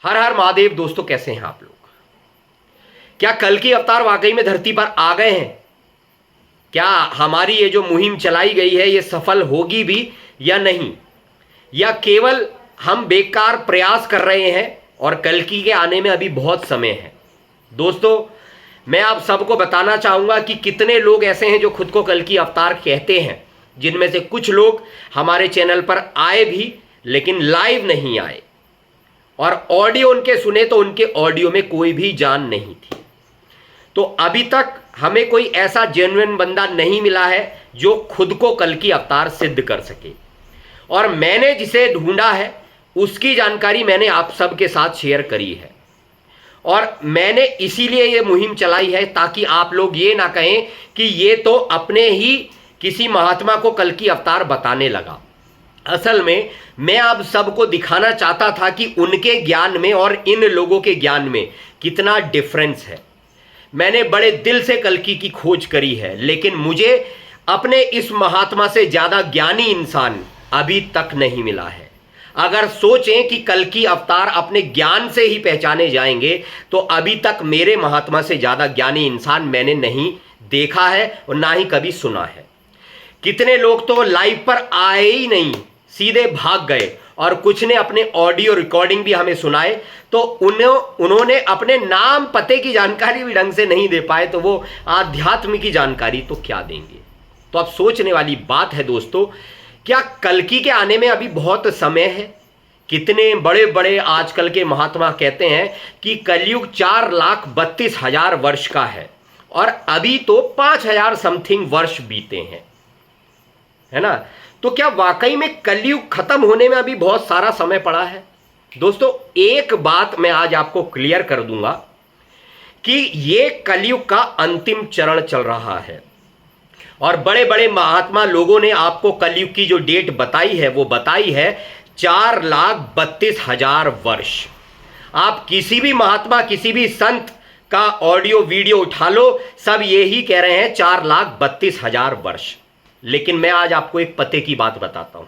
हर हर महादेव। दोस्तों कैसे हैं आप लोग? क्या कल्कि अवतार वाकई में धरती पर आ गए हैं? क्या हमारी ये जो मुहिम चलाई गई है ये सफल होगी भी या नहीं, या केवल हम बेकार प्रयास कर रहे हैं और कल्कि के आने में अभी बहुत समय है? दोस्तों मैं आप सबको बताना चाहूंगा कि कितने लोग ऐसे हैं जो खुद को कल्कि अवतार कहते हैं, जिनमें से कुछ लोग हमारे चैनल पर आए भी लेकिन लाइव नहीं आए, और ऑडियो उनके सुने तो उनके ऑडियो में कोई भी जान नहीं थी। तो अभी तक हमें कोई ऐसा जेन्युइन बंदा नहीं मिला है जो खुद को कल्कि अवतार सिद्ध कर सके, और मैंने जिसे ढूंढा है उसकी जानकारी मैंने आप सबके साथ शेयर करी है। और मैंने इसीलिए ये मुहिम चलाई है ताकि आप लोग ये ना कहें कि ये तो अपने ही किसी महात्मा को कल्कि अवतार बताने लगा। असल में मैं आप सबको दिखाना चाहता था कि उनके ज्ञान में और इन लोगों के ज्ञान में कितना डिफरेंस है। मैंने बड़े दिल से कल्कि की खोज करी है, लेकिन मुझे अपने इस महात्मा से ज़्यादा ज्ञानी इंसान अभी तक नहीं मिला है। अगर सोचें कि कल्कि अवतार अपने ज्ञान से ही पहचाने जाएंगे तो अभी तक मेरे महात्मा से ज़्यादा ज्ञानी इंसान मैंने नहीं देखा है और ना ही कभी सुना है। कितने लोग तो लाइव पर आए ही नहीं, सीधे भाग गए, और कुछ ने अपने ऑडियो रिकॉर्डिंग भी हमें सुनाए तो उन्होंने अपने नाम पते की जानकारी भी ढंग से नहीं दे पाए, तो वो आध्यात्म की जानकारी तो क्या देंगे। तो अब सोचने वाली बात है दोस्तों, क्या कल्कि के आने में अभी बहुत समय है? कितने बड़े बड़े आजकल के महात्मा कहते हैं कि कलयुग 4,32,000 वर्ष का है, और अभी तो 5,000 समथिंग वर्ष बीते हैं, है ना? तो क्या वाकई में कलयुग खत्म होने में अभी बहुत सारा समय पड़ा है? दोस्तों एक बात मैं आज आपको क्लियर कर दूंगा कि ये कलयुग का अंतिम चरण चल रहा है, और बड़े बड़े महात्मा लोगों ने आपको कलयुग की जो डेट बताई है वो बताई है 4,32,000 वर्ष। आप किसी भी महात्मा, किसी भी संत का ऑडियो वीडियो उठा लो, सब यही कह रहे हैं 4,32,000 वर्ष। लेकिन मैं आज आपको एक पते की बात बताता हूं।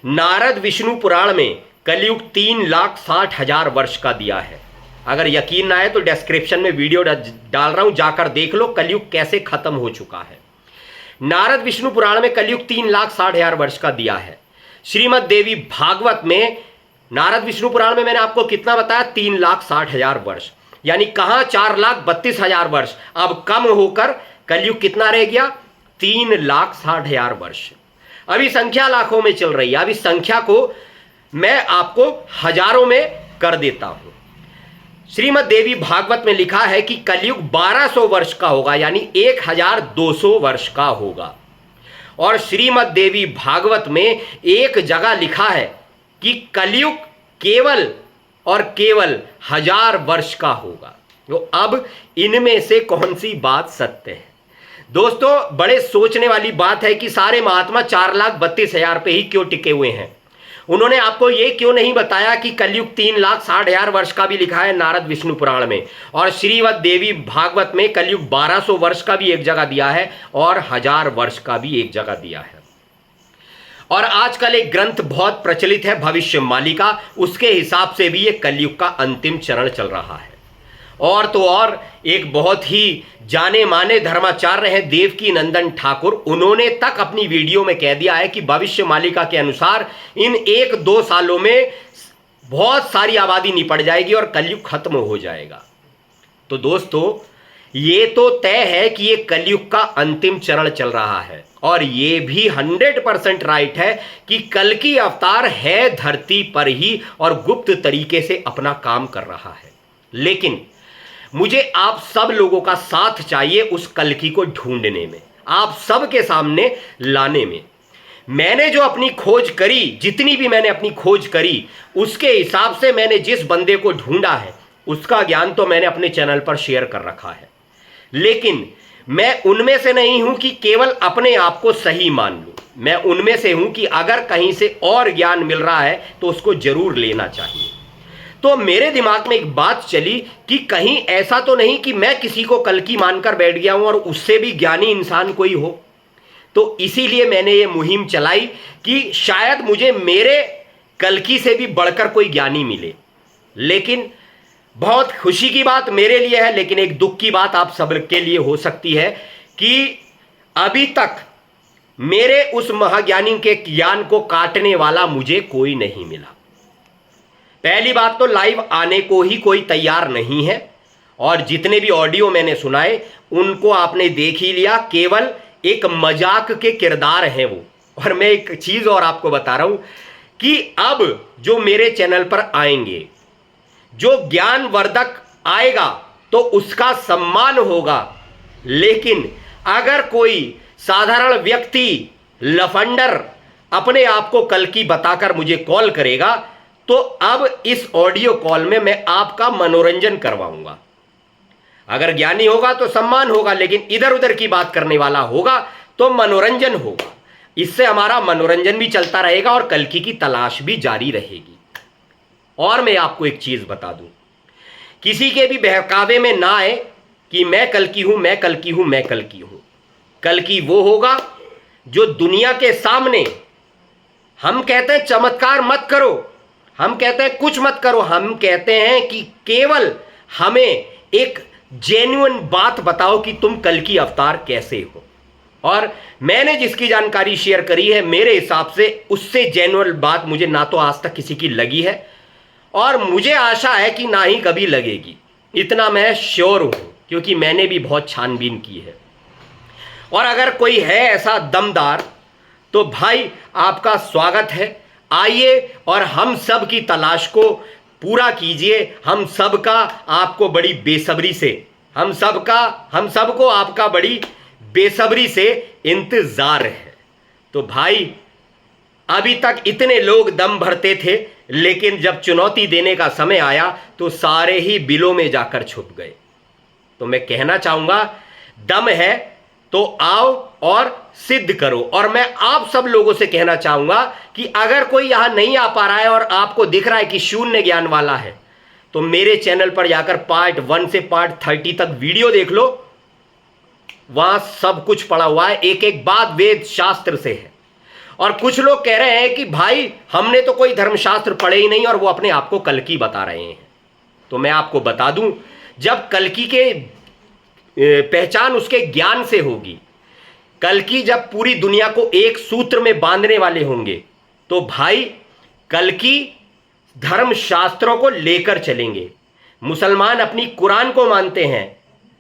नारद विष्णु पुराण में कलयुग 3,60,000 वर्ष का दिया है। अगर यकीन ना आए तो डिस्क्रिप्शन में वीडियो डाल रहा हूं, जाकर देख लो कलयुग कैसे खत्म हो चुका है। नारद विष्णु पुराण में कलयुग 3,60,000 वर्ष का दिया है। श्रीमद देवी भागवत में, नारद विष्णु पुराण में मैंने आपको कितना बताया? 3,60,000 वर्ष, यानी कहां 4,32,000 वर्ष। अब कम होकर कलयुग कितना रह गया? 3,60,000 वर्ष। अभी संख्या लाखों में चल रही है, अभी संख्या को मैं आपको हजारों में कर देता हूं। श्रीमद देवी भागवत में लिखा है कि कलयुग 1200 वर्ष का होगा, यानी 1,200 वर्ष का होगा। और श्रीमद देवी भागवत में एक जगह लिखा है कि कलयुग केवल और केवल 1000 वर्ष का होगा। तो अब इनमें से कौन सी बात सत्य है? दोस्तों बड़े सोचने वाली बात है कि सारे महात्मा 4,32,000 पे ही क्यों टिके हुए हैं। उन्होंने आपको यह क्यों नहीं बताया कि कलयुग 3,60,000 वर्ष का भी लिखा है नारद विष्णु पुराण में, और श्रीमद देवी भागवत में कलयुग 1200 वर्ष का भी एक जगह दिया है और 1000 वर्ष का भी एक जगह दिया है। और आजकल एक ग्रंथ बहुत प्रचलित है भविष्यमालिका, उसके हिसाब से भी यह कलयुग का अंतिम चरण चल रहा है। और तो और एक बहुत ही जाने माने धर्माचार्य हैं देवकी नंदन ठाकुर, उन्होंने तक अपनी वीडियो में कह दिया है कि भविष्यमालिका के अनुसार इन 1-2 सालों में बहुत सारी आबादी निपट जाएगी और कलयुग खत्म हो जाएगा। तो दोस्तों ये तो तय है कि ये कलयुग का अंतिम चरण चल रहा है, और ये भी 100% राइट है कि कल्कि अवतार है धरती पर ही और गुप्त तरीके से अपना काम कर रहा है। लेकिन मुझे आप सब लोगों का साथ चाहिए उस कल्कि को ढूंढने में, आप सब के सामने लाने में। मैंने जो अपनी खोज करी, जितनी भी मैंने अपनी खोज करी, उसके हिसाब से मैंने जिस बंदे को ढूंढा है उसका ज्ञान तो मैंने अपने चैनल पर शेयर कर रखा है। लेकिन मैं उनमें से नहीं हूं कि केवल अपने आप को सही मान लूं। मैं उनमें से हूं कि अगर कहीं से और ज्ञान मिल रहा है तो उसको जरूर लेना चाहिए। तो मेरे दिमाग में एक बात चली कि कहीं ऐसा तो नहीं कि मैं किसी को कल्कि मानकर बैठ गया हूं और उससे भी ज्ञानी इंसान कोई हो। तो इसीलिए मैंने ये मुहिम चलाई कि शायद मुझे मेरे कल्कि से भी बढ़कर कोई ज्ञानी मिले। लेकिन बहुत खुशी की बात मेरे लिए है, लेकिन एक दुख की बात आप सब के लिए हो सकती है कि अभी तक मेरे उस महाज्ञानी के ज्ञान को काटने वाला मुझे कोई नहीं मिला। पहली बात तो लाइव आने को ही कोई तैयार नहीं है, और जितने भी ऑडियो मैंने सुनाए उनको आपने देख ही लिया, केवल एक मजाक के किरदार हैं वो। और मैं एक चीज और आपको बता रहा हूं कि अब जो मेरे चैनल पर आएंगे, जो ज्ञानवर्धक आएगा तो उसका सम्मान होगा, लेकिन अगर कोई साधारण व्यक्ति लफंडर अपने आप को कल की बताकर मुझे कॉल करेगा, तो अब इस ऑडियो कॉल में मैं आपका मनोरंजन करवाऊंगा। अगर ज्ञानी होगा तो सम्मान होगा, लेकिन इधर उधर की बात करने वाला होगा तो मनोरंजन होगा। इससे हमारा मनोरंजन भी चलता रहेगा और कल्कि की तलाश भी जारी रहेगी। और मैं आपको एक चीज बता दूं, किसी के भी बहकावे में ना आए कि मैं कल्कि हूं, मैं कल्कि हूं, मैं कल्कि हूं। कल्कि वो होगा जो दुनिया के सामने, हम कहते हैं चमत्कार मत करो, हम कहते हैं कुछ मत करो, हम कहते हैं कि केवल हमें एक जेन्युइन बात बताओ कि तुम कल्कि अवतार कैसे हो। और मैंने जिसकी जानकारी शेयर करी है, मेरे हिसाब से उससे जेन्युइन बात मुझे ना तो आज तक किसी की लगी है, और मुझे आशा है कि ना ही कभी लगेगी। इतना मैं श्योर हूं, क्योंकि मैंने भी बहुत छानबीन की है। और अगर कोई है ऐसा दमदार, तो भाई आपका स्वागत है, आइए और हम सब की तलाश को पूरा कीजिए। हम सबका आपको बड़ी बेसब्री से, हम सबको आपका बड़ी बेसब्री से इंतजार है। तो भाई अभी तक इतने लोग दम भरते थे, लेकिन जब चुनौती देने का समय आया तो सारे ही बिलों में जाकर छुप गए। तो मैं कहना चाहूंगा, दम है तो आओ और सिद्ध करो। और मैं आप सब लोगों से कहना चाहूंगा कि अगर कोई यहां नहीं आ पा रहा है और आपको दिख रहा है कि शून्य ज्ञान वाला है, तो मेरे चैनल पर जाकर पार्ट 1 से पार्ट 30 तक वीडियो देख लो। वहां सब कुछ पड़ा हुआ है, एक एक बात वेद शास्त्र से है। और कुछ लोग कह रहे हैं कि भाई हमने तो कोई धर्मशास्त्र पढ़े ही नहीं, और वो अपने आप को कल्कि बता रहे हैं। तो मैं आपको बता दूं, जब कल्कि के पहचान उसके ज्ञान से होगी, कल्कि जब पूरी दुनिया को एक सूत्र में बांधने वाले होंगे, तो भाई कल्कि धर्मशास्त्रों को लेकर चलेंगे। मुसलमान अपनी कुरान को मानते हैं,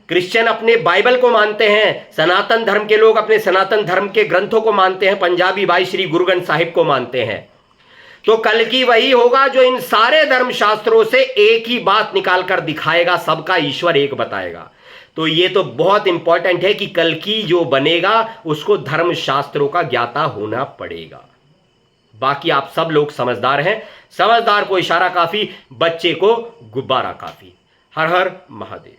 क्रिश्चियन अपने बाइबल को मानते हैं, सनातन धर्म के लोग अपने सनातन धर्म के ग्रंथों को मानते हैं, पंजाबी भाई श्री गुरु ग्रंथ साहिब को मानते हैं। तो कल्कि वही होगा जो इन सारे धर्मशास्त्रों से एक ही बात निकाल कर दिखाएगा, सबका ईश्वर एक बताएगा। तो ये तो बहुत इंपॉर्टेंट है कि कल्कि जो बनेगा उसको धर्मशास्त्रों का ज्ञाता होना पड़ेगा। बाकी आप सब लोग समझदार हैं, समझदार को इशारा काफी, बच्चे को गुब्बारा काफी। हर हर महादेव।